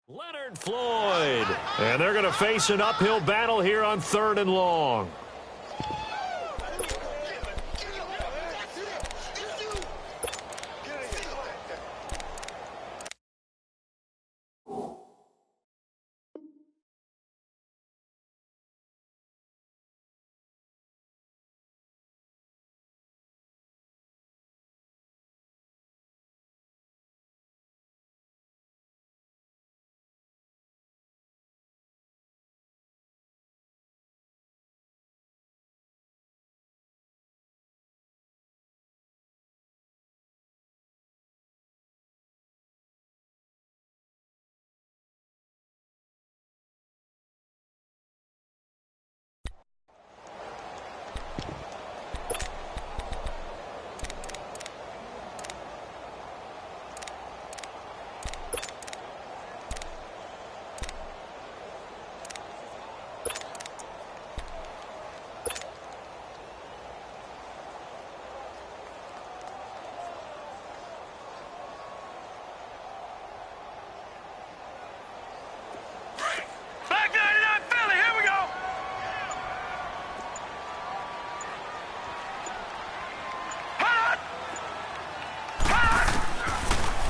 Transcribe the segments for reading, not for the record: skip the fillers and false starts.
Leonard Floyd. And they're going to face an uphill battle here on 3rd and long.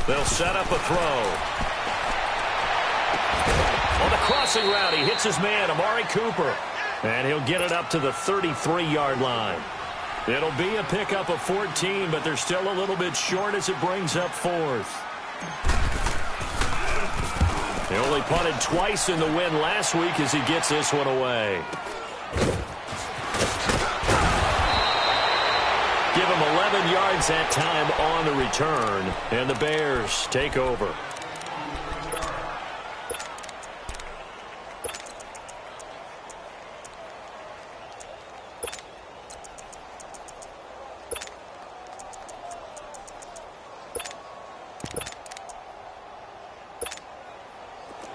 They'll set up a throw. On the crossing route, he hits his man, Amari Cooper. And he'll get it up to the 33-yard line. It'll be a pickup of 14, but they're still a little bit short as it brings up 4th. He only punted twice in the win last week as he gets this one away. Give him 11 yards that time on the return, and the Bears take over.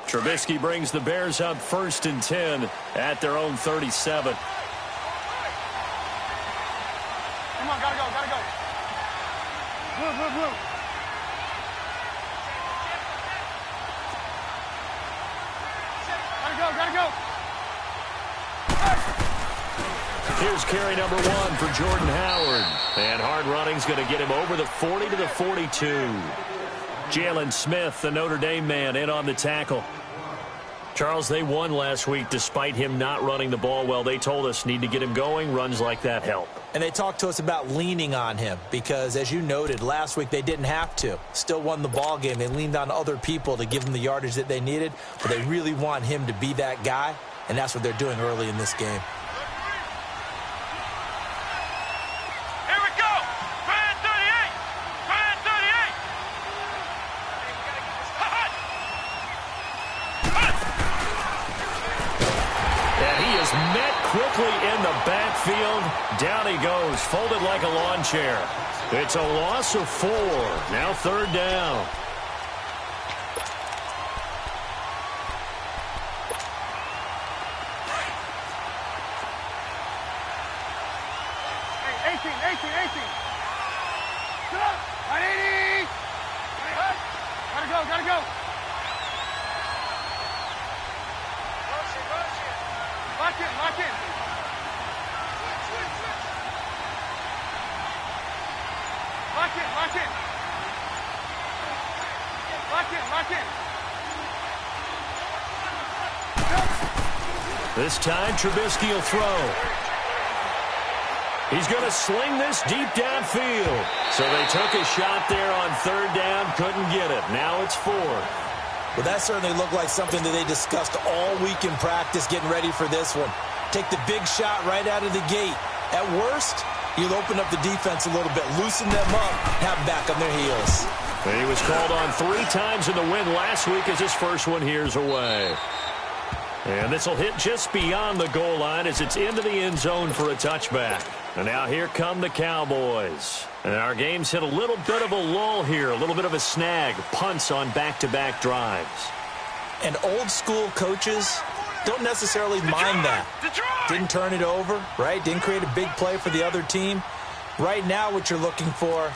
Trubisky brings the Bears up 1st and 10 at their own 37. Here's carry number 1 for Jordan Howard. And hard running's going to get him over the 40 to the 42. Jalen Smith, the Notre Dame man, in on the tackle. Charles, they won last week despite him not running the ball well. They told us need to get him going. Runs like that help. And they talked to us about leaning on him because, as you noted, last week they didn't have to. Still won the ball game. They leaned on other people to give them the yardage that they needed, but they really want him to be that guy, and that's what they're doing early in this game. Quickly in the backfield. Down he goes, folded like a lawn chair. It's a loss of 4. Now 3rd down. Hey, 18. Good up. 180. Gotta go. Lock in. Lock in. This time, Trubisky will throw. He's going to sling this deep downfield. So they took a shot there on 3rd down, couldn't get it. Now it's 4. Well, that certainly looked like something that they discussed all week in practice, getting ready for this one. Take the big shot right out of the gate. At worst, you'll open up the defense a little bit, loosen them up, have them back on their heels. And he was called on 3 times in the win last week as his first one here's away. And this will hit just beyond the goal line as it's into the end zone for a touchback. And now here come the Cowboys. And our game's hit a little bit of a lull here, a little bit of a snag, punts on back-to-back drives. And old-school coaches don't necessarily mind that. Didn't turn it over, right? Didn't create a big play for the other team. Right now what you're looking for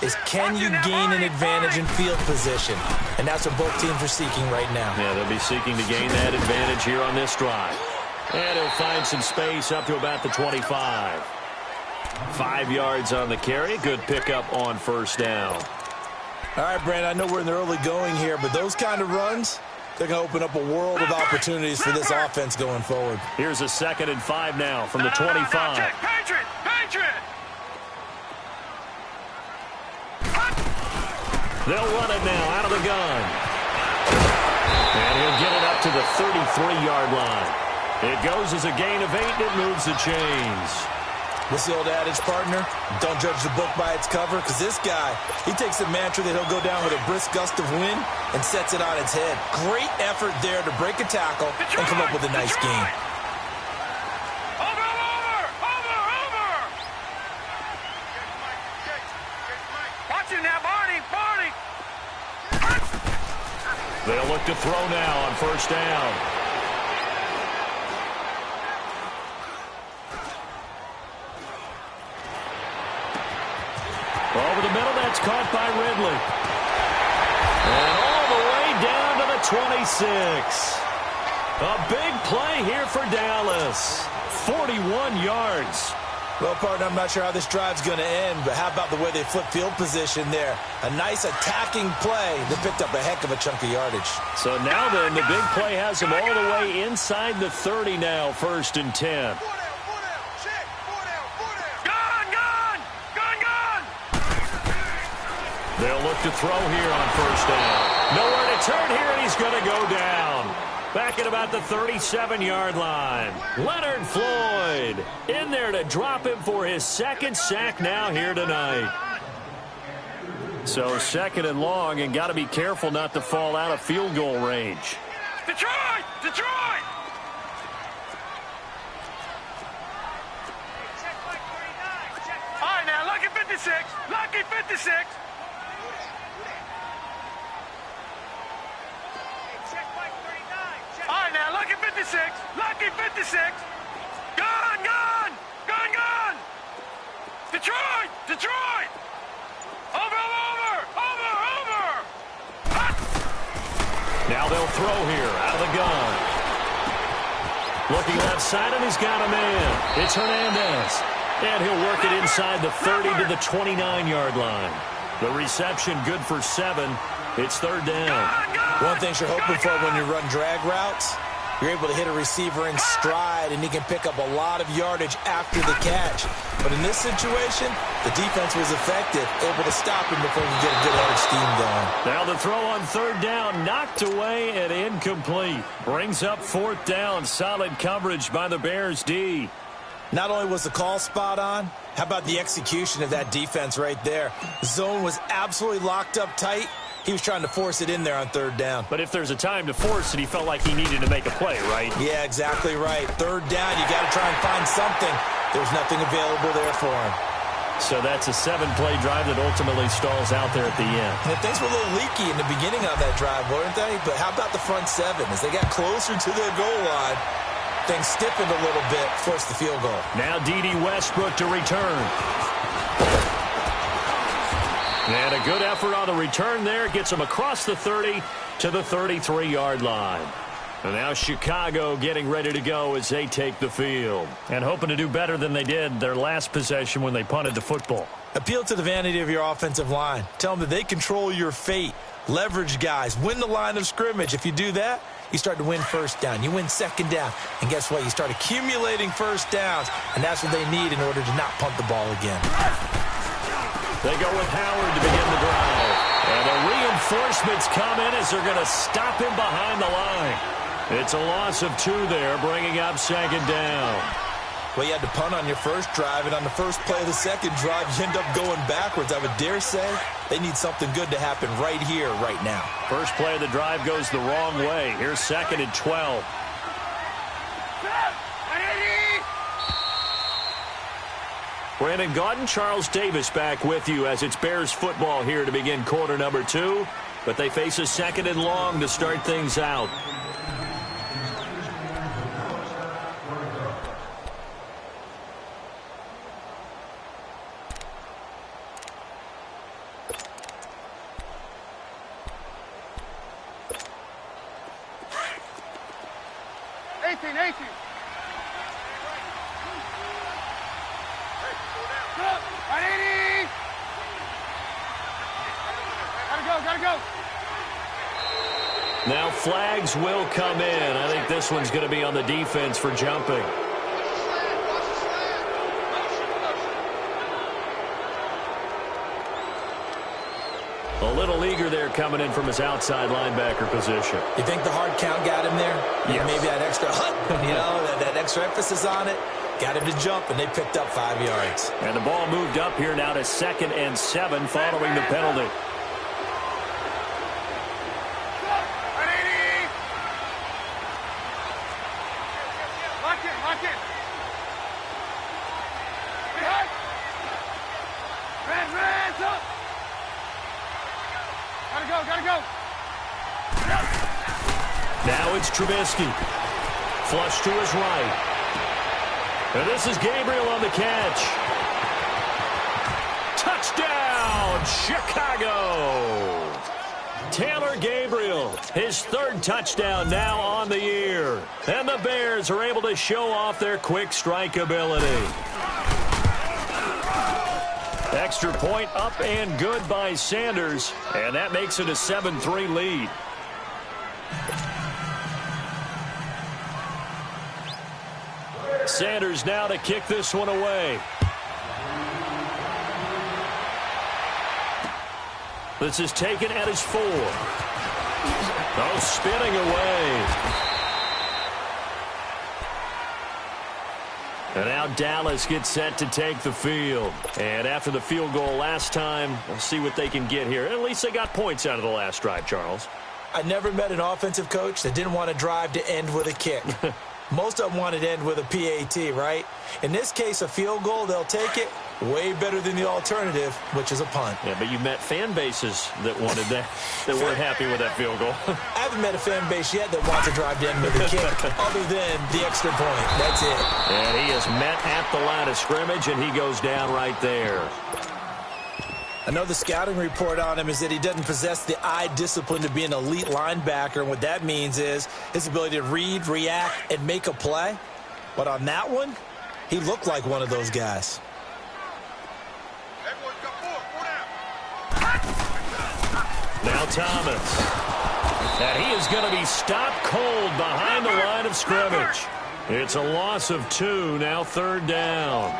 is can you gain an advantage in field position? And that's what both teams are seeking right now. Yeah, they'll be seeking to gain that advantage here on this drive. And he'll find some space up to about the 25. 5 yards on the carry. Good pickup on first down. All right, Brandon, I know we're in the early going here, but those kind of runs, they're going to open up a world of opportunities for this offense going forward. Here's a 2nd and 5 now from the 25. Patriot! They'll run it now out of the gun. And he'll get it up to the 33-yard line. It goes as a gain of 8, and it moves the chains. What's the old adage, partner? Don't judge the book by its cover, because this guy, he takes a mantra that he'll go down with a brisk gust of wind and sets it on its head. Great effort there to break a tackle and come up with a nice gain. Over! Watch it now, Barney! They'll look to throw now on first down. Over the middle, that's caught by Ridley. And all the way down to the 26. A big play here for Dallas. 41 yards. Well, partner, I'm not sure how this drive's going to end, but how about the way they flip field position there? A nice attacking play that picked up a heck of a chunk of yardage. So now then, the big play has them all the way inside the 30 now, 1st and 10. They'll look to throw here on first down. Nowhere to turn here, and he's going to go down. Back at about the 37-yard line. Leonard Floyd in there to drop him for his 2nd sack now here tonight. So 2nd and long, and got to be careful not to fall out of field goal range. Detroit! All right, now, lucky 56. All right, now, lucky 56. Gun! Detroit! Over! Now they'll throw here out of the gun. Looking left side, and he's got a man. It's Hernandez. And he'll work it inside the 30 to the 29-yard line. The reception good for 7. It's 3rd down. One thing you're hoping for when you run drag routes, you're able to hit a receiver in stride, and he can pick up a lot of yardage after the catch. But in this situation, the defense was effective, able to stop him before he could get a good head of steam going. Now the throw on 3rd down, knocked away and incomplete. Brings up 4th down. Solid coverage by the Bears D. Not only was the call spot on, how about the execution of that defense right there? The zone was absolutely locked up tight. He was trying to force it in there on 3rd down. But if there's a time to force it, he felt like he needed to make a play, right? Yeah, exactly right. 3rd down, you got to try and find something. There was nothing available there for him. So that's a 7-play drive that ultimately stalls out there at the end. And things were a little leaky in the beginning on that drive, weren't they? But how about the front 7? As they got closer to their goal line, things stiffened a little bit, forced the field goal. Now D.D. Westbrook to return. And a good effort on the return there. Gets him across the 30 to the 33-yard line. And now Chicago getting ready to go as they take the field. And hoping to do better than they did their last possession when they punted the football. Appeal to the vanity of your offensive line. Tell them that they control your fate. Leverage guys. Win the line of scrimmage. If you do that, you start to win 1st down. You win 2nd down. And guess what? You start accumulating 1st downs. And that's what they need in order to not punt the ball again. They go with Howard to begin the drive. And the reinforcements come in as they're going to stop him behind the line. It's a loss of 2 there, bringing up 2nd down. Well, you had to punt on your first drive, and on the first play of the second drive, you end up going backwards. I would dare say they need something good to happen right here, right now. First play of the drive goes the wrong way. Here's 2nd and 12. Brandon Gaudin, Charles Davis back with you as it's Bears football here to begin quarter number 2. But they face a 2nd and long to start things out. 18, 18. Right, 80. Gotta go. Now flags will come in. I think this one's going to be on the defense for jumping. A little eager there coming in from his outside linebacker position. You think the hard count got him there? Yes. Maybe that extra that extra emphasis on it got him to jump, and they picked up 5 yards. And the ball moved up here now to 2nd and 7 following the penalty. Lock in. Red, up. Gotta go. Now it's Trubisky. Flush to his right. And this is Gabriel on the catch. Touchdown, Chicago! Taylor Gabriel, his 3rd touchdown now on the year. And the Bears are able to show off their quick strike ability. Extra point up and good by Sanders. And that makes it a 7-3 lead. Sanders now to kick this one away. This is taken at his 4. Oh, spinning away. And now Dallas gets set to take the field. And after the field goal last time, we'll see what they can get here. At least they got points out of the last drive, Charles. I never met an offensive coach that didn't want to drive to end with a kick. Most of them wanted to end with a PAT, right? In this case, a field goal, they'll take it. Way better than the alternative, which is a punt. Yeah, but you met fan bases that wanted that, that weren't happy with that field goal. I haven't met a fan base yet that wants to drive to end with a kick, other than the extra point. That's it. And he is met at the line of scrimmage, and he goes down right there. I know the scouting report on him is that he doesn't possess the eye discipline to be an elite linebacker, and what that means is his ability to read, react, and make a play. But on that one, he looked like one of those guys. Now Thomas. And he is going to be stopped cold behind the line of scrimmage. It's a loss of 2, now 3rd down.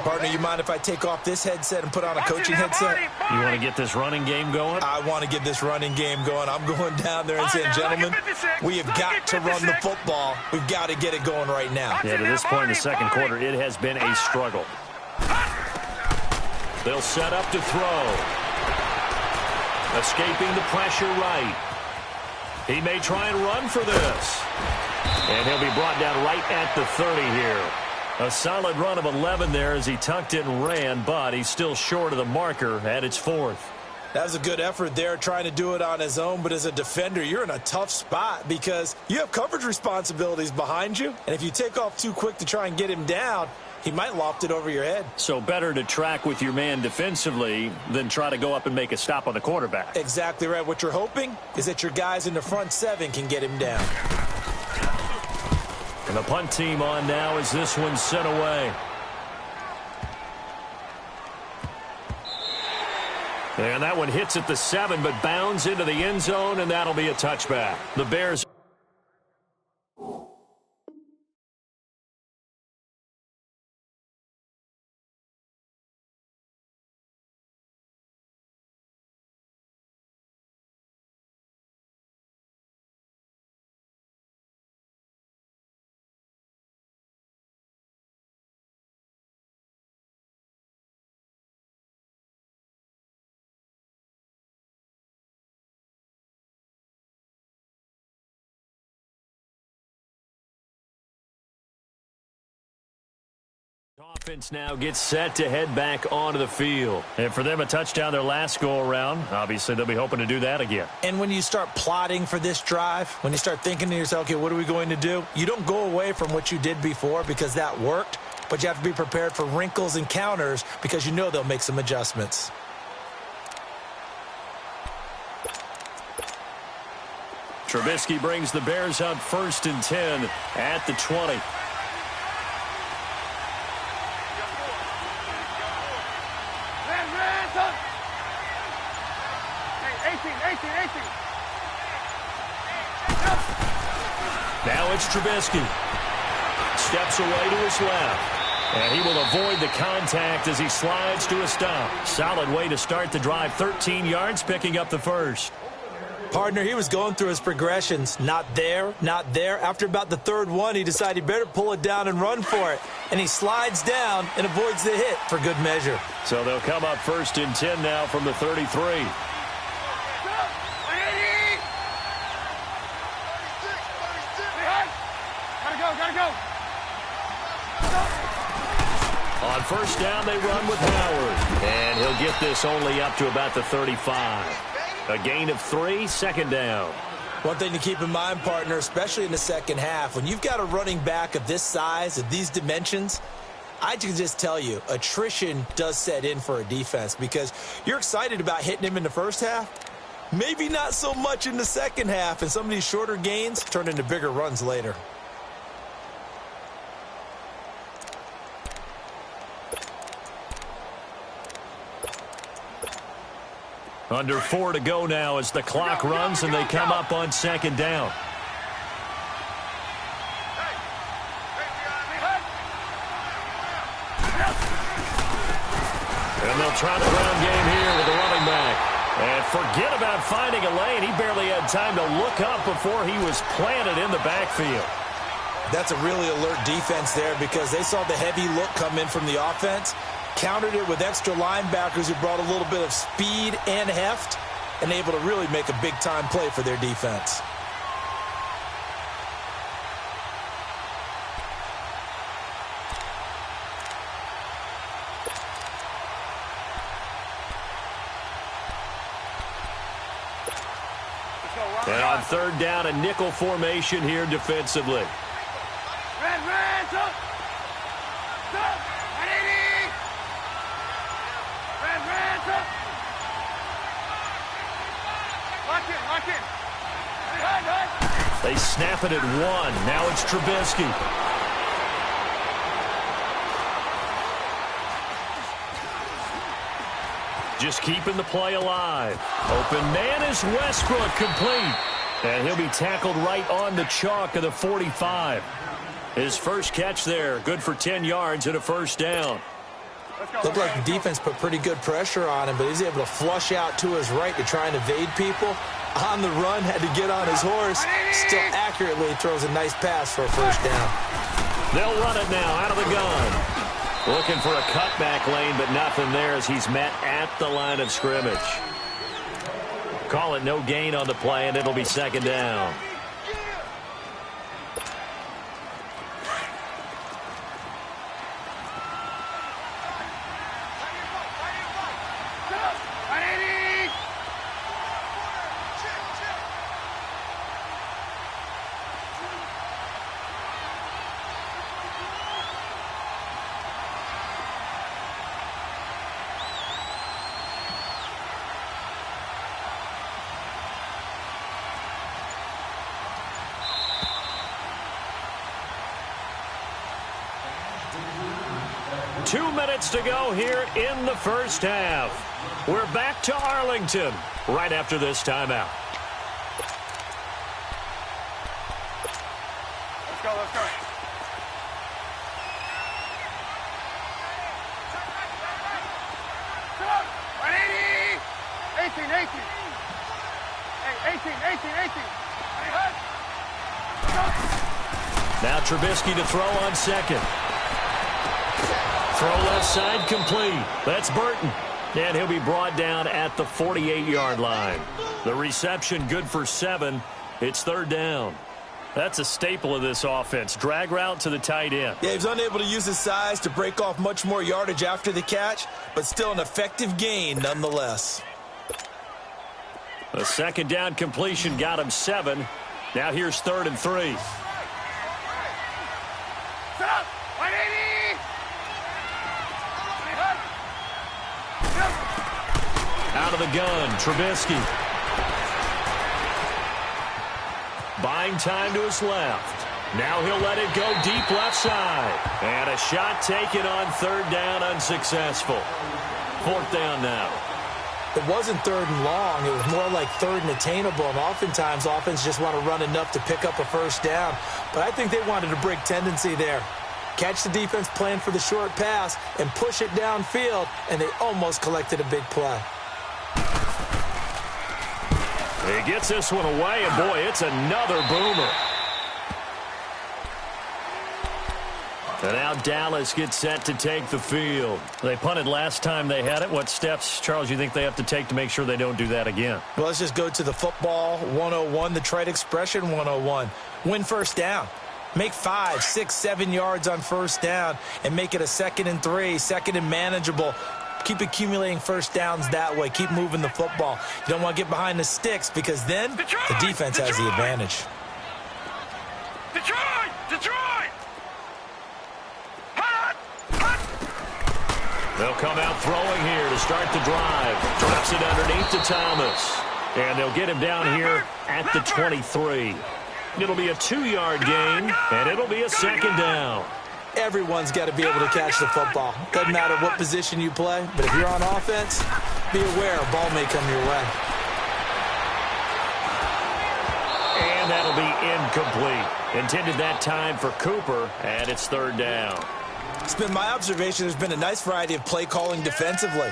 Partner, you mind if I take off this headset and put on a coaching headset? You want to get this running game going? I want to get this running game going. I'm going down there and saying, gentlemen, we have got to run the football. We've got to get it going right now. Yeah, to this point in the 2nd quarter, it has been a struggle. They'll set up to throw. Escaping the pressure right. He may try and run for this. And he'll be brought down right at the 30 here. A solid run of 11 there as he tucked it and ran, but he's still short of the marker at its 4th. That was a good effort there, trying to do it on his own, but as a defender, you're in a tough spot because you have coverage responsibilities behind you, and if you take off too quick to try and get him down, he might loft it over your head. So better to track with your man defensively than try to go up and make a stop on the quarterback. Exactly right. What you're hoping is that your guys in the front 7 can get him down. And the punt team on now as this one's sent away. And that one hits at the 7, but bounds into the end zone, and that'll be a touchback. The Bears. Offense now gets set to head back onto the field. And for them, a touchdown their last go-around. Obviously, they'll be hoping to do that again. And when you start plotting for this drive, when you start thinking to yourself, okay, what are we going to do? You don't go away from what you did before because that worked, but you have to be prepared for wrinkles and counters because you know they'll make some adjustments. Trubisky brings the Bears up 1st and 10 at the 20. Red, up. Hey, 18. Now it's Trubisky. Steps away to his left. And he will avoid the contact as he slides to a stop. Solid way to start the drive. 13 yards, picking up the first. Partner, he was going through his progressions. Not there, not there. After about the third one, he decided he better pull it down and run for it. And he slides down and avoids the hit for good measure. So they'll come up 1st and 10 now from the 33. Gotta go. On 1st down, they run with Howard. And he'll get this only up to about the 35. A gain of 3, 2nd down. One thing to keep in mind, partner, especially in the second half, when you've got a running back of this size, of these dimensions, I can just tell you, attrition does set in for a defense because you're excited about hitting him in the first half. Maybe not so much in the second half, and some of these shorter gains turn into bigger runs later. Under 4 to go now as the clock runs and they come up on 2nd down. And they'll try the ground game here with the running back. And forget about finding a lane. He barely had time to look up before he was planted in the backfield. That's a really alert defense there because they saw the heavy look come in from the offense, countered it with extra linebackers who brought a little bit of speed and heft, and able to really make a big-time play for their defense. And on 3rd down, a nickel formation here defensively. Red, up. Stop. 180. Red, up. Lock in. They snap it at 1. Now it's Trubisky. Just keeping the play alive. Open man is Westbrook, complete. And he'll be tackled right on the chalk of the 45. His first catch there, good for 10 yards and a 1st down. Looked like the defense put pretty good pressure on him, but he's able to flush out to his right to try and evade people. On the run, had to get on his horse. Still accurately throws a nice pass for a 1st down. They'll run it now out of the gun. Looking for a cutback lane, but nothing there as he's met at the line of scrimmage. Call it no gain on the play, and it'll be 2nd down. Two minutes to go here in the first half. We're back to Arlington right after this timeout. Let's go. 18. Hey, 18. Now Trubisky to throw on 2nd. Throw left side complete. That's Burton. And he'll be brought down at the 48-yard line. The reception good for 7. It's 3rd down. That's a staple of this offense. Drag route to the tight end. Yeah, he was unable to use his size to break off much more yardage after the catch, but still an effective gain nonetheless. A 2nd down completion got him 7. Now here's 3rd and 3. Set up. 180. Out of the gun, Trubisky. Buying time to his left. Now he'll let it go deep left side. And a shot taken on third down, unsuccessful. Fourth down now. It wasn't third and long. It was more like third and attainable. And oftentimes, offense just want to run enough to pick up a first down. But I think they wanted a break tendency there. Catch the defense plan for the short pass and push it downfield, and they almost collected a big play. He gets this one away, and boy, it's another boomer. And now Dallas gets set to take the field. They punted last time they had it. What steps, Charles, you think they have to take to make sure they don't do that again? Well, let's just go to the football 101, the trade expression 101. Win first down. Make 5, 6, 7 yards on first down and make it a 2nd and 3, 2nd and manageable. Keep accumulating first downs that way. Keep moving the football. You don't want to get behind the sticks because then the defense has the advantage. They'll come out throwing here to start the drive. Drops it underneath to Thomas. And they'll get him down here at the 23. It'll be a 2-yard gain, and it'll be a 2nd down. Everyone's got to be able to catch the football. Doesn't matter what position you play, but if you're on offense, be aware a ball may come your way. And that'll be incomplete. Intended that time for Cooper, and it's 3rd down. It's been my observation there's been a nice variety of play calling defensively.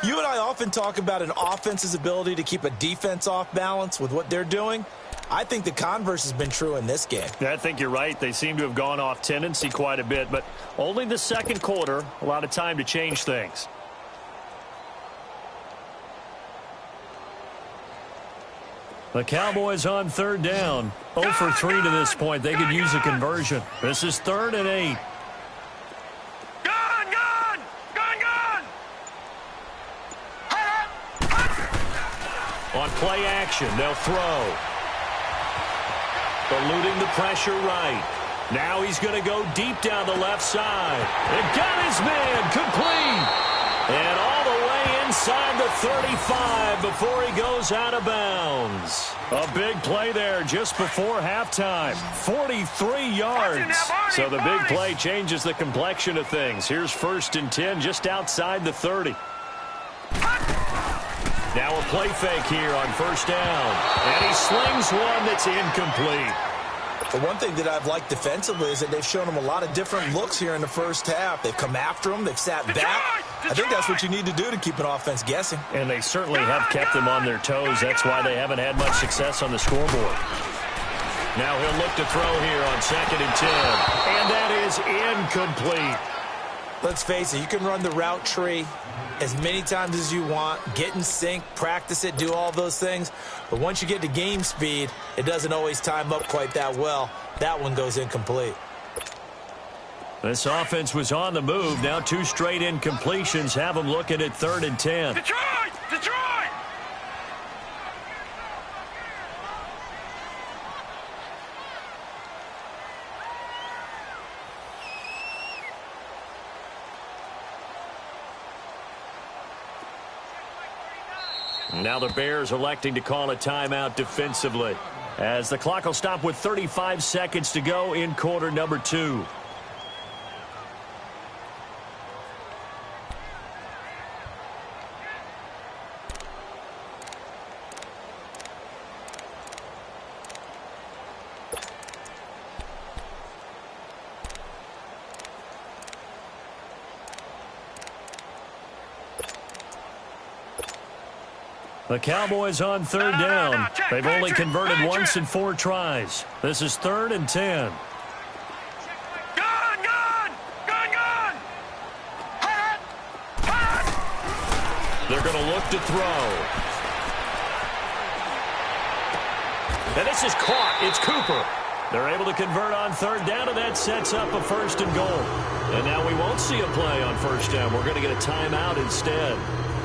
You and I often talk about an offense's ability to keep a defense off balance with what they're doing. I think the converse has been true in this game. I think you're right. They seem to have gone off tendency quite a bit, but only the second quarter, a lot of time to change things. The Cowboys on 3rd down. 0 for 3 to this point. They could use a conversion. This is 3rd and 8. On play action, they'll throw. Eluding the pressure right. Now he's going to go deep down the left side. And got his man complete. And all the way inside the 35 before he goes out of bounds. A big play there just before halftime. 43 yards. So the big play changes the complexion of things. Here's 1st and 10 just outside the 30. Now a play fake here on 1st down. And he slings one that's incomplete. The one thing that I've liked defensively is that they've shown him a lot of different looks here in the first half. They've come after him. They've sat back. I think that's what you need to do to keep an offense guessing. And they certainly have kept them on their toes. That's why they haven't had much success on the scoreboard. Now he'll look to throw here on 2nd and 10. And that is incomplete. Let's face it, you can run the route tree as many times as you want, get in sync, practice it, do all those things. But once you get to game speed, it doesn't always time up quite that well. That one goes incomplete. This offense was on the move. Now 2 straight incompletions have them looking at 3rd and 10. Detroit! Detroit! Now the Bears electing to call a timeout defensively, as the clock will stop with 35 seconds to go in quarter number 2. The Cowboys on 3rd down. They've only converted once in 4 tries. This is 3rd and 10. They're going to look to throw. And this is caught. It's Cooper. They're able to convert on 3rd down, and that sets up a 1st and goal. And now we won't see a play on 1st down. We're going to get a timeout instead,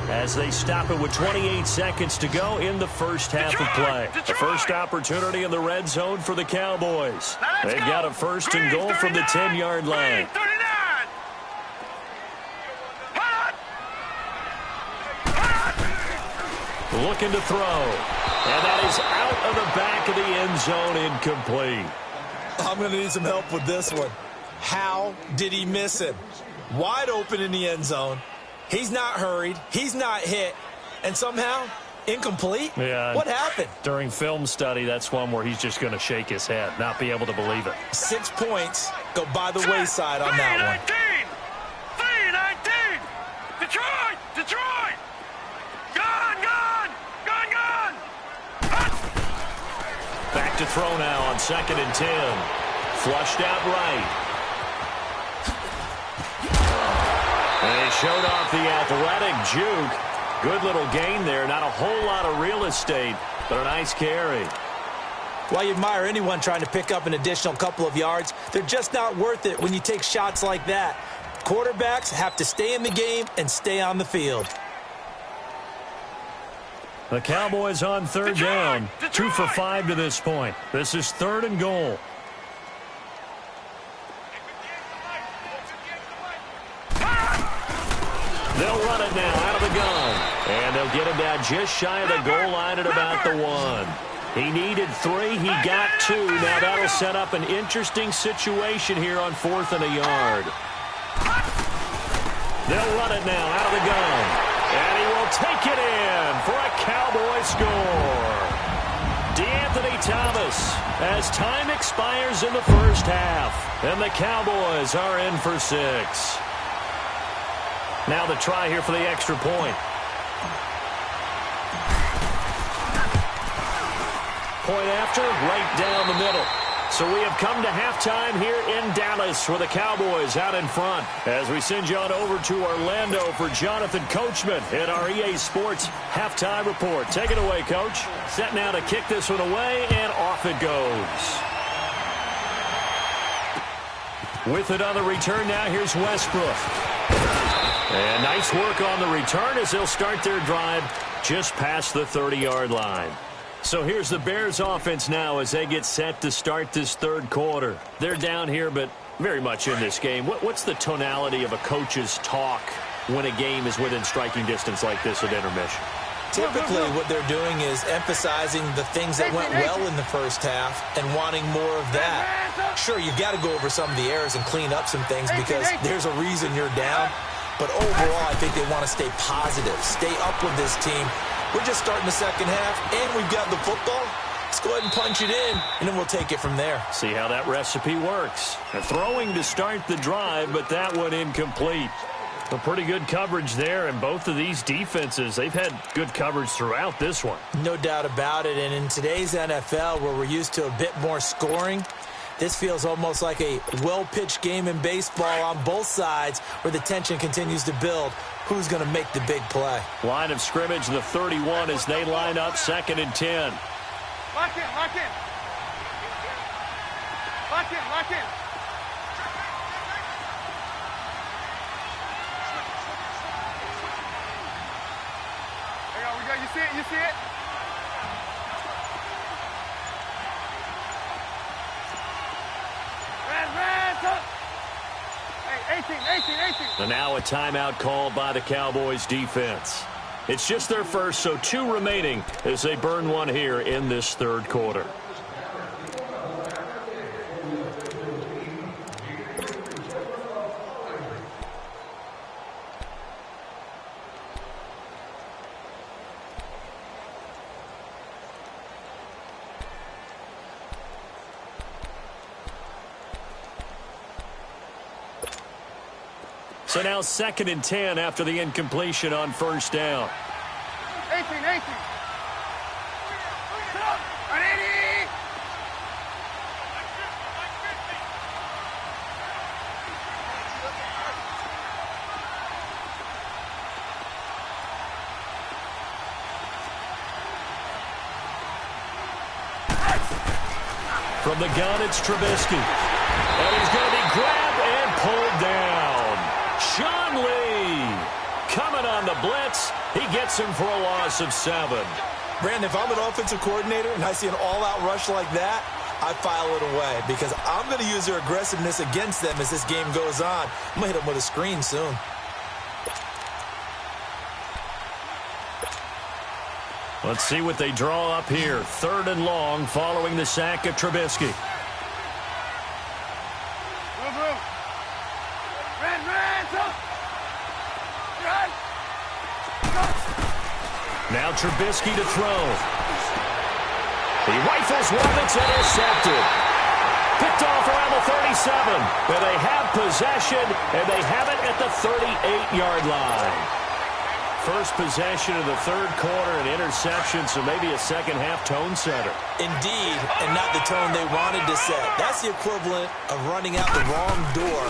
as they stop it with 28 seconds to go in the first half of play. The first opportunity in the red zone for the Cowboys. They've got a 1st and goal from the 10-yard line. Looking to throw. And that is out of the back of the end zone, incomplete. I'm going to need some help with this one. How did he miss him? Wide open in the end zone. He's not hurried. He's not hit. And somehow, incomplete? Yeah. What happened? During film study, that's one where he's just going to shake his head, not be able to believe it. 6 points go by the wayside on that one. 3-19! Detroit! Detroit! Gone! Gone! Gone! Gone! Back to throw now on 2nd and 10. Flushed out right. And he showed off the athletic juke. Good little gain there. Not a whole lot of real estate, but a nice carry. Well, you admire anyone trying to pick up an additional couple of yards. They're just not worth it when you take shots like that. Quarterbacks have to stay in the game and stay on the field. The Cowboys on 3rd down. 2 for 5 to this point. This is 3rd and goal. They'll run it now out of the gun. And they'll get him down just shy of the goal line at about the 1. He needed 3. He got 2. Now that'll set up an interesting situation here on 4th and a yard. They'll run it now out of the gun. And he will take it in for a Cowboy score. DeAnthony Thomas as time expires in the first half. And the Cowboys are in for 6. Now the try here for the extra point. Point after, right down the middle. So we have come to halftime here in Dallas with the Cowboys out in front. As we send you on over to Orlando for Jonathan Coachman at our EA Sports Halftime Report. Take it away, Coach. Set now to kick this one away, and off it goes. With it on the return now, here's Westbrook. And nice work on the return as they'll start their drive just past the 30-yard line. So here's the Bears offense now as they get set to start this 3rd quarter. They're down here, but very much in this game. What's the tonality of a coach's talk when a game is within striking distance like this at intermission? Typically, what they're doing is emphasizing the things that went well in the first half and wanting more of that. Sure, you've got to go over some of the errors and clean up some things because there's a reason you're down. But overall, I think they want to stay positive, stay up with this team. We're just starting the second half, and we've got the football. Let's go ahead and punch it in, and then we'll take it from there. See how that recipe works. A throwing to start the drive, but that one incomplete. A pretty good coverage there, and both of these defenses, they've had good coverage throughout this one. No doubt about it, and in today's NFL, where we're used to a bit more scoring, this feels almost like a well-pitched game in baseball on both sides where the tension continues to build. Who's going to make the big play? Line of scrimmage, the 31 as they line up 2nd and 10. Lock in, lock in. Lock in, lock in. There you go, we go. You see it, you see it? Hey, 18. And now a timeout called by the Cowboys defense. It's just their first, so 2 remaining as they burn one here in this 3rd quarter. So now 2nd and 10 after the incompletion on 1st down. 18. Ready? From the gun, it's Trubisky. And he's going to be grabbed and pulled down. Sean Lee coming on the blitz. He gets him for a loss of 7. Brandon, if I'm an offensive coordinator and I see an all-out rush like that, I file it away because I'm going to use their aggressiveness against them as this game goes on. I'm going to hit them with a screen soon. Let's see what they draw up here. 3rd and long following the sack of Trubisky. Now Trubisky to throw. He rifles one that's intercepted. Picked off around the 37. And they have possession, and they have it at the 38-yard line. First possession of the 3rd quarter, an interception, so maybe a second-half tone setter. Indeed, and not the tone they wanted to set. That's the equivalent of running out the wrong door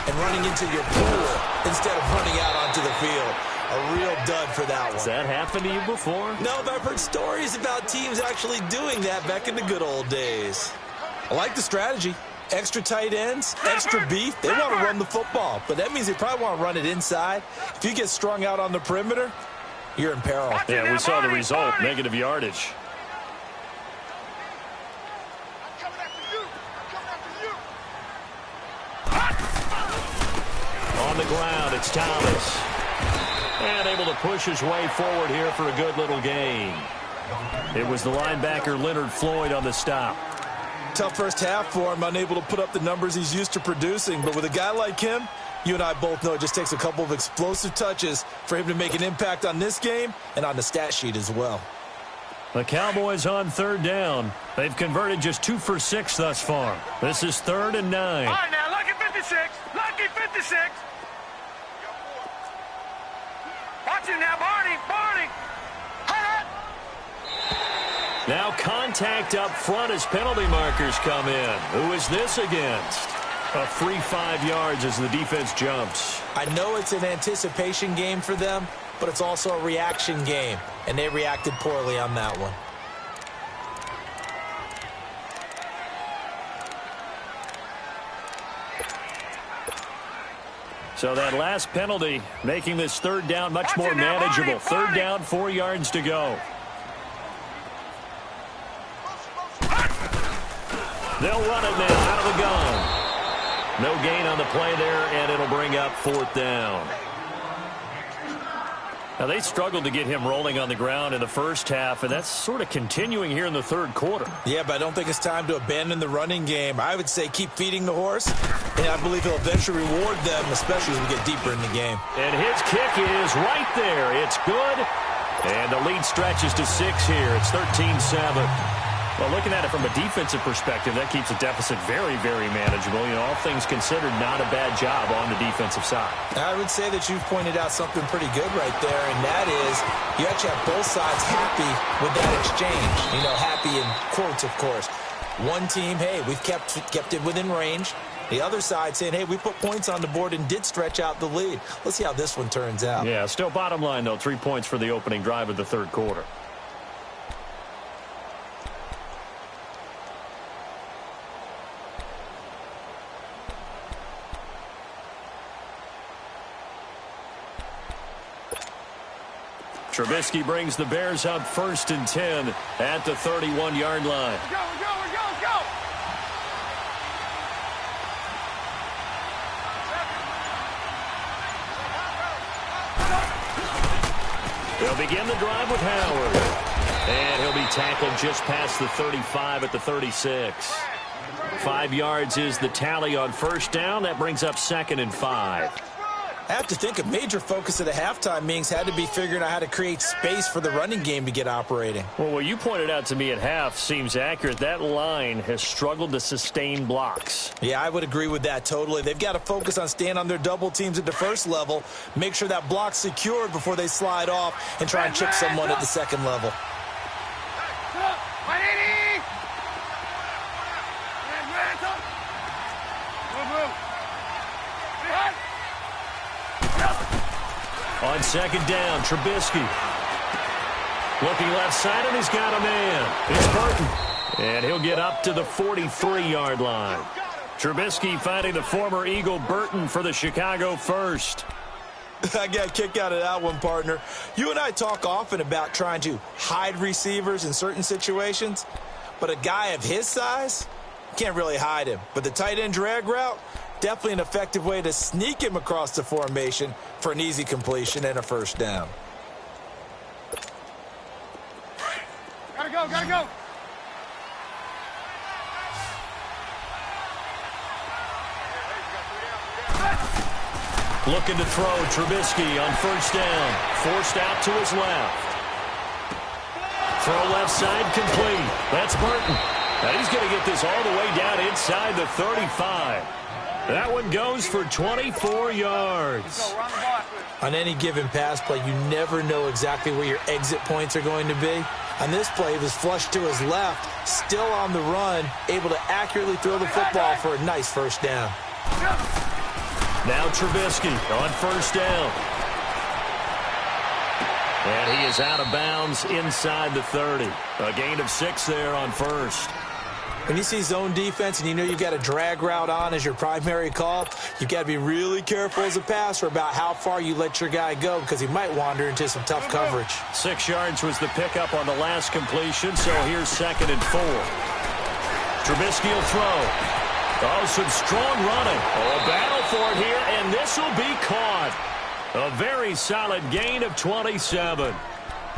and running into your pool instead of running out onto the field. A real dud for that one. Has that happened to you before? No, but I've heard stories about teams actually doing that back in the good old days. I like the strategy. Extra tight ends, extra beef. They want to run the football, but that means they probably want to run it inside. If you get strung out on the perimeter, you're in peril. Yeah, we saw the result, negative yardage. On the ground, it's Thomas. And able to push his way forward here for a good little gain. It was the linebacker Leonard Floyd on the stop. Tough first half for him, unable to put up the numbers he's used to producing. But with a guy like him, you and I both know it just takes a couple of explosive touches for him to make an impact on this game and on the stat sheet as well. The Cowboys on 3rd down. They've converted just 2 for 6 thus far. This is 3rd and 9. All right, now, lucky 56. Lucky 56. Watch it now, Barney. Barney. Now contact up front as penalty markers come in. Who is this against? A free 5 yards as the defense jumps. I know it's an anticipation game for them, but it's also a reaction game, and they reacted poorly on that one. So that last penalty making this 3rd down much more manageable. 3rd down, 4 yards to go. They'll run it now out of the gun. No gain on the play there, and it'll bring up 4th down. Now, they struggled to get him rolling on the ground in the first half, and that's sort of continuing here in the 3rd quarter. Yeah, but I don't think it's time to abandon the running game. I would say keep feeding the horse, and I believe he'll eventually reward them, especially as we get deeper in the game. And his kick is right there. It's good, and the lead stretches to 6 here. It's 13-7. Well, looking at it from a defensive perspective, that keeps the deficit very, very manageable. You know, all things considered, not a bad job on the defensive side. I would say that you've pointed out something pretty good right there, and that is you actually have both sides happy with that exchange. You know, happy in quotes, of course. One team, hey, we've kept it within range. The other side saying, hey, we put points on the board and did stretch out the lead. Let's see how this one turns out. Yeah, still bottom line, though, 3 points for the opening drive of the 3rd quarter. Trubisky brings the Bears up 1st and 10 at the 31-yard line. Let's go, let's go, let's go, let's go. They'll begin the drive with Howard. And he'll be tackled just past the 35 at the 36. 5 yards is the tally on 1st down. That brings up 2nd and 5. I have to think a major focus of the halftime meetings had to be figuring out how to create space for the running game to get operating. Well, what you pointed out to me at half seems accurate. That line has struggled to sustain blocks. Yeah, I would agree with that totally. They've got to focus on staying on their double teams at the 1st level, make sure that block's secured before they slide off and try and chip someone at the 2nd level. On 2nd down, Trubisky. Looking left side, and he's got a man. It's Burton. And he'll get up to the 43-yard line. Trubisky finding the former Eagle Burton for the Chicago first. I got a kick out of that one, partner. You and I talk often about trying to hide receivers in certain situations, but a guy of his size can't really hide him. But the tight end drag route, definitely an effective way to sneak him across the formation for an easy completion and a 1st down. go, gotta go. Looking to throw, Trubisky on first down. Forced out to his left. Throw left side complete. That's Burton. And he's going to get this all the way down inside the 35. That one goes for 24 yards. On any given pass play, you never know exactly where your exit points are going to be. On this play, he was flushed to his left, still on the run, able to accurately throw the football for a nice first down. Now Trubisky on first down. And he is out of bounds inside the 30. A gain of 6 there on first. When you see zone defense and you know you've got a drag route on as your primary call, you've got to be really careful as a passer about how far you let your guy go because he might wander into some tough coverage. 6 yards was the pickup on the last completion, so here's 2nd and 4. Trubisky will throw. Oh, some strong running. Oh, a battle for it here, and this will be caught. A very solid gain of 27.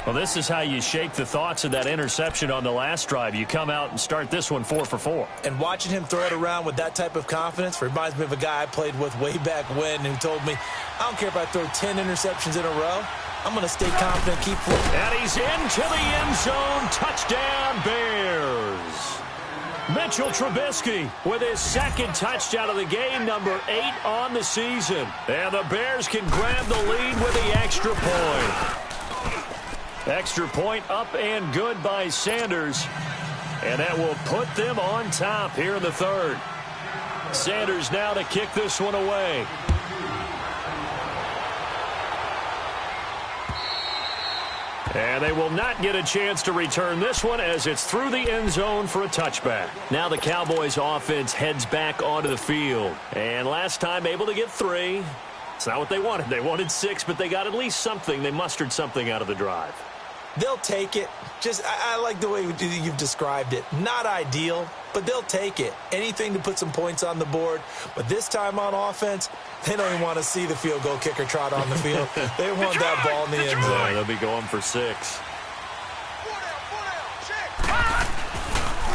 Well, this is how you shake the thoughts of that interception on the last drive. You come out and start this one 4 for 4. And watching him throw it around with that type of confidence reminds me of a guy I played with way back when who told me, I don't care if I throw 10 interceptions in a row. I'm going to stay confident, keep flipping. And he's into the end zone. Touchdown, Bears. Mitchell Trubisky with his 2nd touchdown of the game, number 8 on the season. And the Bears can grab the lead with the extra point. Extra point up and good by Sanders. And that will put them on top here in the 3rd. Sanders now to kick this one away. And they will not get a chance to return this one as it's through the end zone for a touchback. Now the Cowboys offense heads back onto the field. And last time able to get 3. It's not what they wanted. They wanted 6, but they got at least something. They mustered something out of the drive. They'll take it. I like the way you've described it. Not ideal, but they'll take it. Anything to put some points on the board. But this time on offense, they don't even want to see the field goal kicker trot on the field. They want that ball in the end zone. Yeah, they'll be going for 6.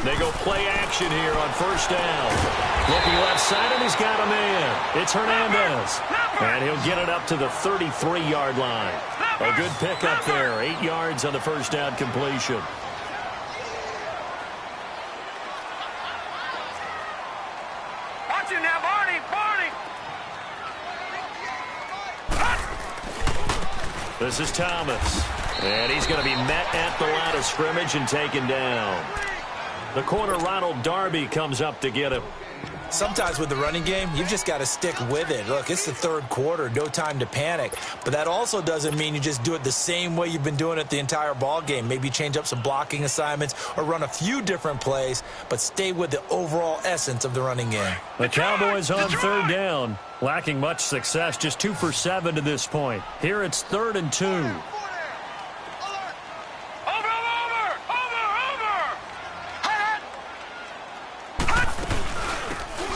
They go play action here on first down. Looking left side, and he's got a man. It's Hernandez. And he'll get it up to the 33-yard line. A good pickup there. 8 yards on the first down completion. Watch it now, Barney. This is Thomas. And he's going to be met at the line of scrimmage and taken down. The corner, Ronald Darby, comes up to get him. Sometimes with the running game, you've just got to stick with it. Look, it's the 3rd quarter, no time to panic. But that also doesn't mean you just do it the same way you've been doing it the entire ball game. Maybe change up some blocking assignments or run a few different plays, but stay with the overall essence of the running game. The Cowboys on 3rd down, lacking much success, just 2 for 7 to this point. Here it's 3rd and 2.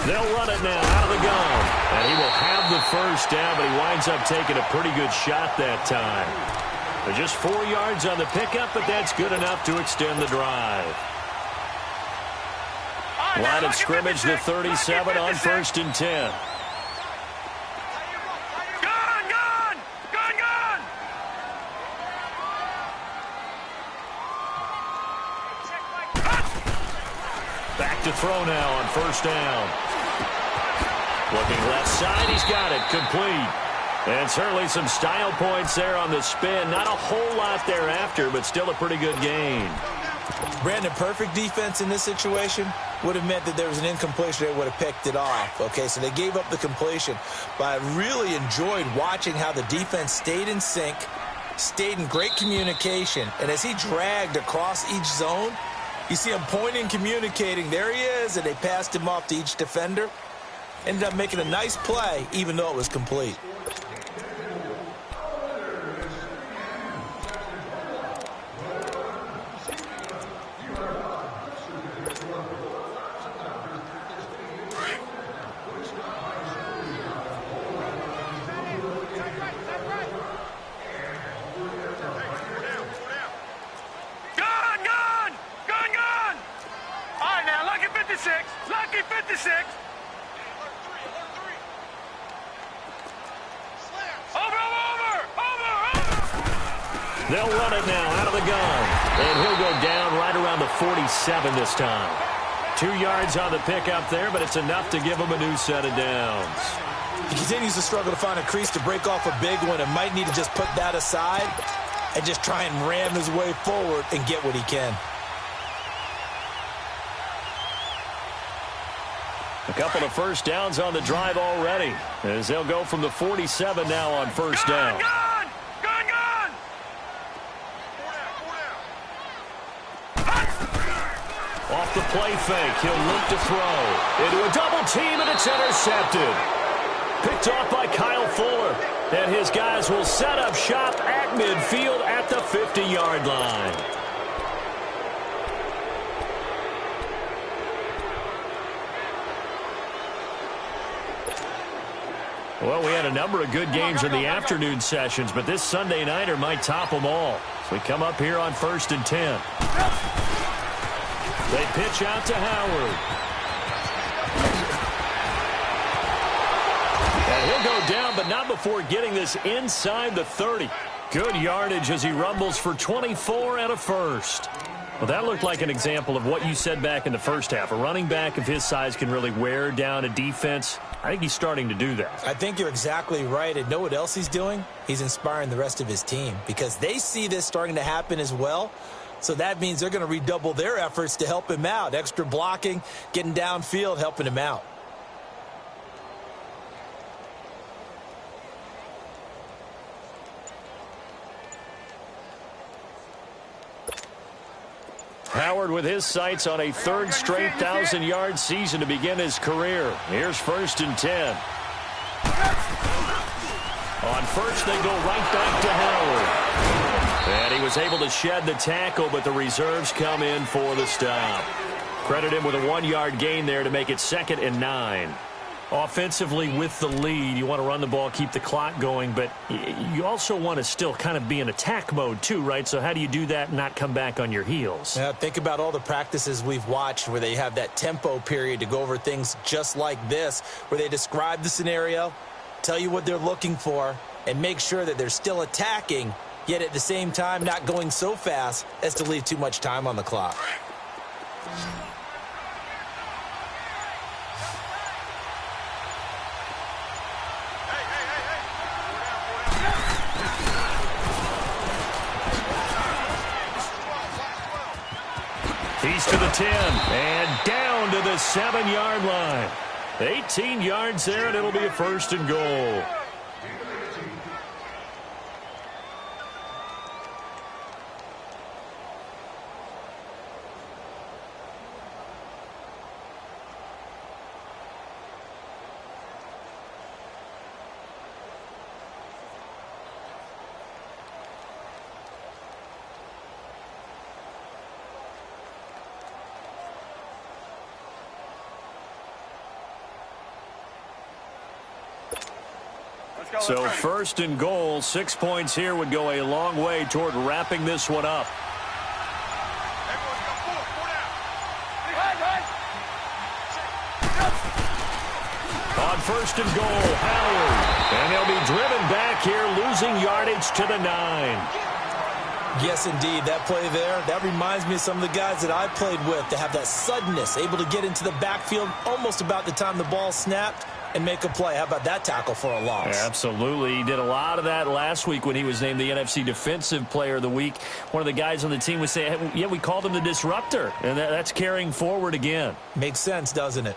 They'll run it now out of the gun. And he will have the first down, but he winds up taking a pretty good shot that time. They're just 4 yards on the pickup, but that's good enough to extend the drive. Line of scrimmage, the 37 on 1st and 10. Back to throw now on first down. Looking left side, he's got it, complete. And certainly some style points there on the spin. Not a whole lot thereafter, but still a pretty good gain. Brandon, perfect defense in this situation would have meant that there was an incompletion. They would have picked it off. Okay, so they gave up the completion. But I really enjoyed watching how the defense stayed in sync, stayed in great communication. And as he dragged across each zone, you see him pointing, communicating. There he is, and they passed him off to each defender. Ended up making a nice play, even though it was complete. Lucky 56. They'll run it now out of the gun. And he'll go down right around the 47 this time. 2 yards on the pickup there, but it's enough to give him a new set of downs. He continues to struggle to find a crease to break off a big one and might need to just put that aside and just try and ram his way forward and get what he can. A couple of first downs on the drive already as they'll go from the 47 now on first down. Off the play fake, he'll look to throw. Into a double team, and it's intercepted. Picked off by Kyle Fuller. And his guys will set up shop at midfield at the 50-yard line. Well, we had a number of good games in the afternoon sessions, but this Sunday nighter might top them all. So we come up here on 1st and 10. They pitch out to Howard. And he'll go down, but not before getting this inside the 30. Good yardage as he rumbles for 24 and a first. Well, that looked like an example of what you said back in the first half. A running back of his size can really wear down a defense. I think he's starting to do that. I think you're exactly right. And know what else he's doing? He's inspiring the rest of his team because they see this starting to happen as well. So that means they're going to redouble their efforts to help him out. Extra blocking, getting downfield, helping him out. Howard with his sights on a third straight 1,000-yard season to begin his career. Here's 1st and 10. On first, they go right back to Howard. And he was able to shed the tackle, but the reserves come in for the stop. Credit him with a 1-yard gain there to make it 2nd and 9. Offensively with the lead, you want to run the ball, keep the clock going, but you also want to still kind of be in attack mode too, right? So how do you do that and not come back on your heels? Yeah, think about all the practices we've watched where they have that tempo period to go over things just like this, where they describe the scenario, tell you what they're looking for, and make sure that they're still attacking, yet at the same time not going so fast as to leave too much time on the clock. He's to the 10 and down to the 7-yard line. 18 yards there, and it'll be a 1st and goal. So 1st and goal, 6 points here would go a long way toward wrapping this one up. On 1st and goal, Howard. And they'll be driven back here, losing yardage to the 9. Yes, indeed. That play there, that reminds me of some of the guys that I've played with to have that suddenness, able to get into the backfield almost about the time the ball snapped and make a play. How about that tackle for a loss? Absolutely. He did a lot of that last week when he was named the NFC Defensive Player of the Week. One of the guys on the team would say, hey, yeah, we called him the disruptor, and that's carrying forward again. Makes sense, doesn't it?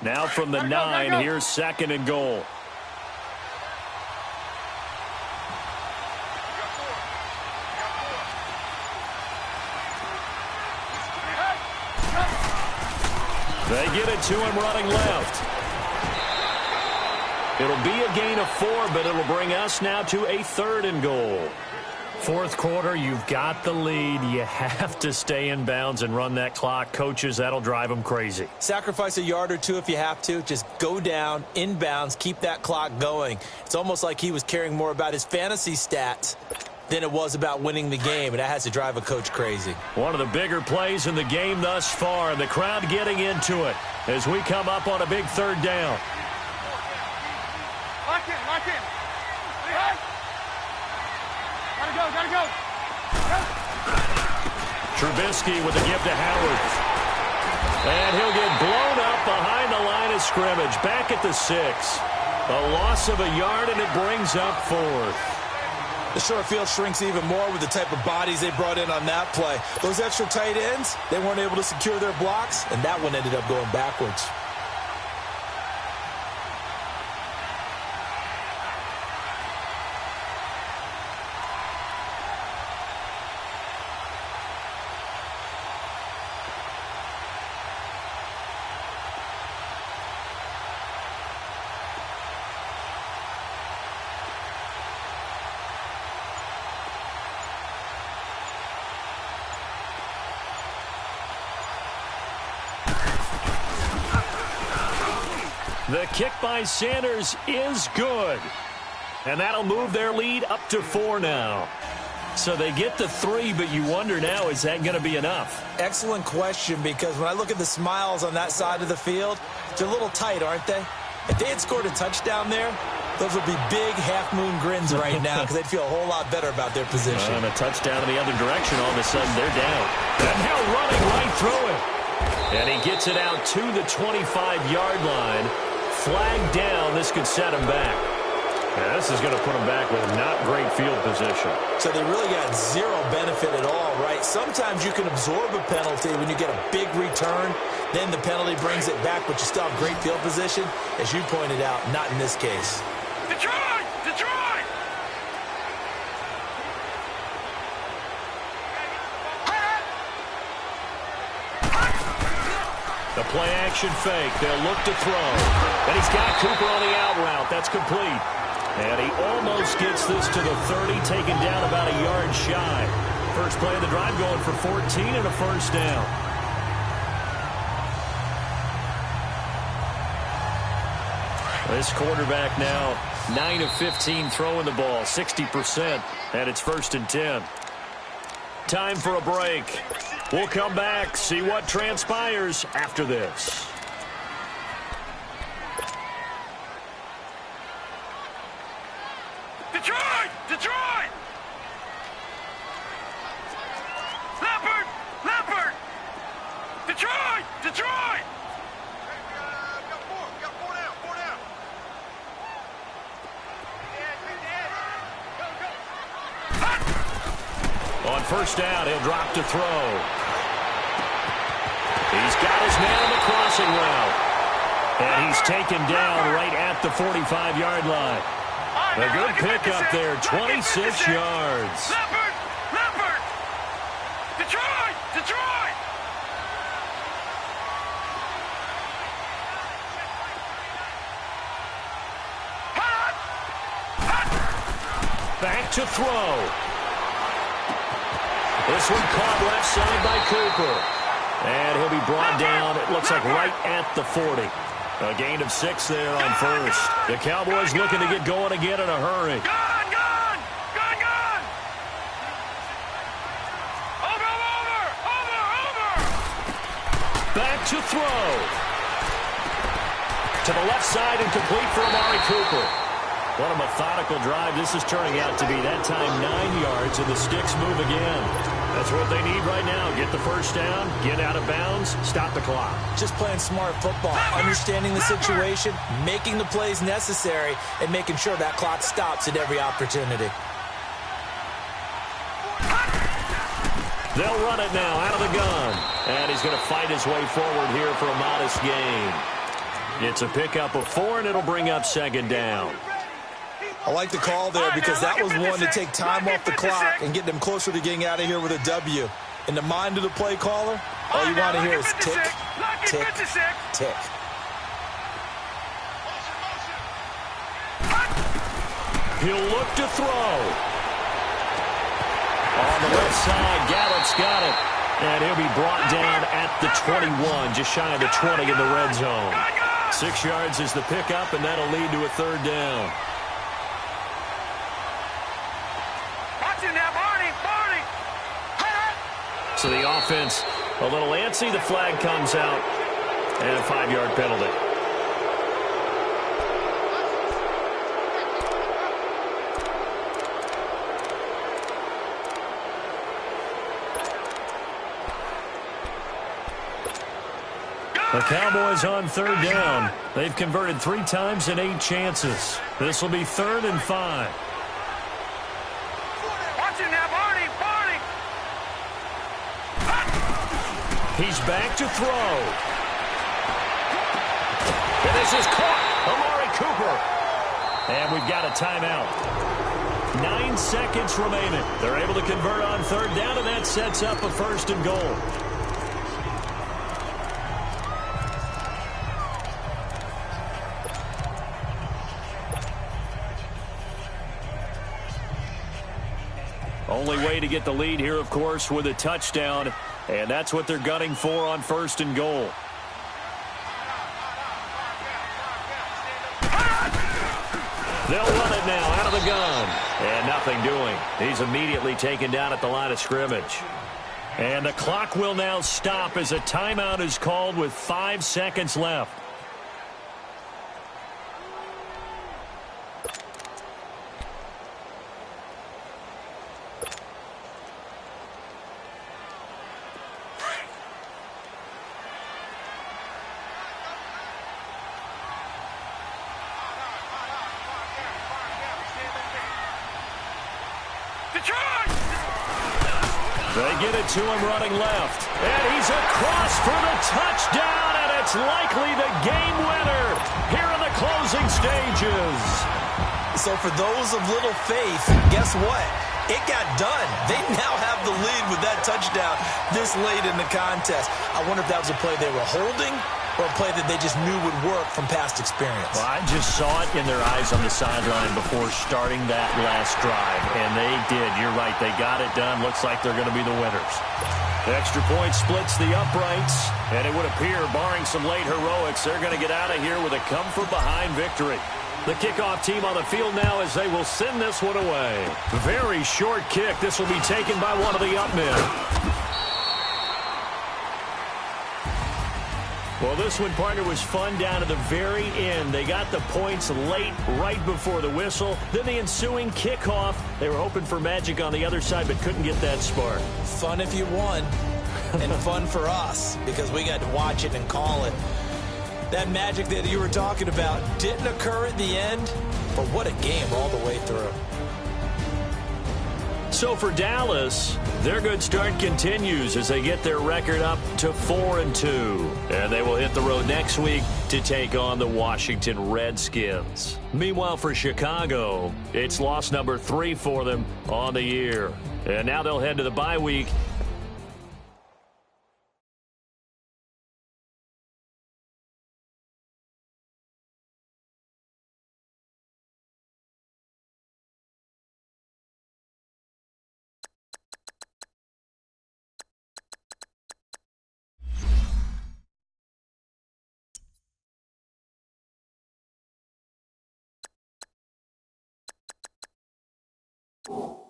Now from the 9, here's 2nd and goal. They get it to him running left. It'll be a gain of 4, but it'll bring us now to a 3rd and goal. Fourth quarter, you've got the lead. You have to stay in bounds and run that clock. Coaches, that'll drive them crazy. Sacrifice a yard or two if you have to. Just go down, in bounds, keep that clock going. It's almost like he was caring more about his fantasy stats than it was about winning the game, and that has to drive a coach crazy. One of the bigger plays in the game thus far, and the crowd getting into it as we come up on a big 3rd down. Lock in, lock in. Hey. Gotta go. Trubisky with a give to Howard. And he'll get blown up behind the line of scrimmage. Back at the 6. A loss of a yard, and it brings up 4th. The short field shrinks even more with the type of bodies they brought in on that play. Those extra tight ends, they weren't able to secure their blocks, and that one ended up going backwards. The kick by Sanders is good. And that'll move their lead up to 4 now. So they get to 3, but you wonder now, is that going to be enough? Excellent question, because when I look at the smiles on that side of the field, they're a little tight, aren't they? If they had scored a touchdown there, those would be big half-moon grins right now because they'd feel a whole lot better about their position. And a touchdown in the other direction, all of a sudden they're down. And now running right through it. And he gets it out to the 25-yard line. Flag down. This could set him back. Yeah, this is going to put him back with not great field position. So they really got zero benefit at all, right? Sometimes you can absorb a penalty when you get a big return. Then the penalty brings it back, but you still have great field position. As you pointed out, not in this case. Detroit! Detroit! The play-action fake. They'll look to throw. And he's got Cooper on the out route. That's complete. And he almost gets this to the 30, taken down about a yard shy. First play of the drive going for 14 and a first down. This quarterback now 9 of 15 throwing the ball, 60%, and it's 1st and 10. Time for a break. We'll come back, see what transpires after this. Detroit! Detroit! Leopard! Leopard! Detroit! Detroit! We got four down. On first down, he'll drop to throw. He's got his man on the crossing route. And he's taken down right at the 45-yard line. A good pickup there, 26 yards. Leopard! Leopard! Detroit! Detroit! Back to throw. This one caught left side by Cooper. And he'll be brought down, it looks like right at the 40. A gain of 6 there on first. The Cowboys looking to get going again in a hurry. Gone! Gone! Gone! Gone! Over! Back to throw. To the left side and complete for Amari Cooper. What a methodical drive this is turning out to be. That time 9 yards, and the sticks move again. That's what they need right now. Get the first down, get out of bounds, stop the clock. Just playing smart football, understanding the situation, making the plays necessary, and making sure that clock stops at every opportunity. They'll run it now out of the gun. And he's going to fight his way forward here for a modest gain. It's a pickup of 4, and it'll bring up 2nd down. I like the call there because that was one to take time off the clock and get them closer to getting out of here with a W. In the mind of the play caller, all you want to hear is tick, tick, tick. He'll look to throw. On the left side, Gallup's got it. And he'll be brought down at the 21, just shy of the 20 in the red zone. 6 yards is the pickup, and that'll lead to a third down. So the offense a little antsy. The flag comes out, and a 5-yard penalty. The Cowboys on third down. They've converted 3 times in 8 chances. This will be 3rd and 5. He's back to throw. And this is caught. Amari Cooper. And we've got a timeout. 9 seconds remaining. They're able to convert on third down, and that sets up a 1st and goal. Only way to get the lead here, of course, with a touchdown. And that's what they're gunning for on 1st and goal. They'll run it now out of the gun. And nothing doing. He's immediately taken down at the line of scrimmage. And the clock will now stop as a timeout is called with 5 seconds left. They get it to him running left. And he's across for the touchdown, and it's likely the game winner here in the closing stages. So for those of little faith, guess what? It got done. They now have the lead with that touchdown this late in the contest. I wonder if that was a play they were holding or a play that they just knew would work from past experience. Well, I just saw it in their eyes on the sideline before starting that last drive, and they did. You're right. They got it done. Looks like they're going to be the winners. The extra point splits the uprights, and it would appear, barring some late heroics, they're going to get out of here with a come-from-behind victory. The kickoff team on the field now as they will send this one away. Very short kick. This will be taken by one of the up men. Well, this one, partner, was fun down to the very end. They got the points late, right before the whistle. Then the ensuing kickoff. They were hoping for magic on the other side, but couldn't get that spark. Fun if you won, and fun for us, because we got to watch it and call it. That magic that you were talking about didn't occur at the end, but what a game all the way through. So for Dallas, their good start continues as they get their record up to 4-2. And they will hit the road next week to take on the Washington Redskins. Meanwhile, for Chicago, it's loss number 3 for them on the year. And now they'll head to the bye week. You